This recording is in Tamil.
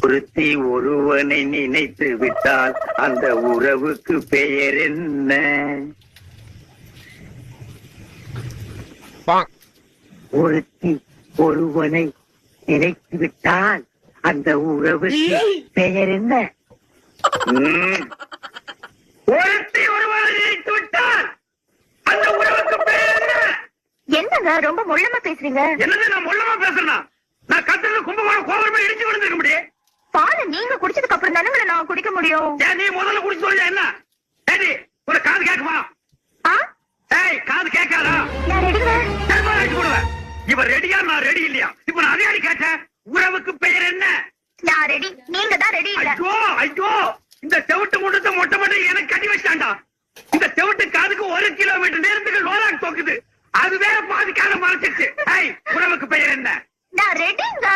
ஒருத்தி ஒருவனை நினைத்து விட்டால் அந்த உறவுக்கு பெயர் என்ன? ஒருத்தி ஒருவனை நினைத்து விட்டால் அந்த உறவுக்கு பெயர் என்ன? ஒருத்தி ஒருவனை நினைத்து விட்டால் அந்த உறவுக்கு பெயர் என்ன? என்னங்க ரொம்ப முள்ளமா பேசுறீங்க? என்னது நான் முள்ளமா பேசுறேன்னா? நான் கத்துறது கும்பகோணம் கோபுரமா இடிச்சு விழுந்திருக்க முடியும். பாலை நீங்க குடிச்சதுக்கு அப்புறம் தானே நான் குடிக்க முடியும். நீ முதல்ல குடிச்சு சொல்ல என்ன? ஏடி ஒரு காது கேக்குமா? ஏய் காது கேட்காதா? நான் ரெடிங்க. போடுவேன். இவன் ரெடியா நான் ரெடி இல்லையா? இப்ப நான் அதே கேட்டேன். உறவுக்கு பெயர் என்ன? நான் ரெடி, நீங்க தான் ரெடி இல்ல. ஐயோ ஐயோ, இந்த செவிட்டு முண்டத்தை மொட்டை மொட்டை எனக்கு கட்டி வச்சிட்டான்டா. இந்த செவிட்டு காதுக்கு 1 கிலோமீட்டர் நேரத்துக்கு லோலாக் தோக்குது. அது வேற பாதிக்காத மறைச்சிருச்சு. உறவுக்கு பெயர் என்ன? நான் ரெடிங்க.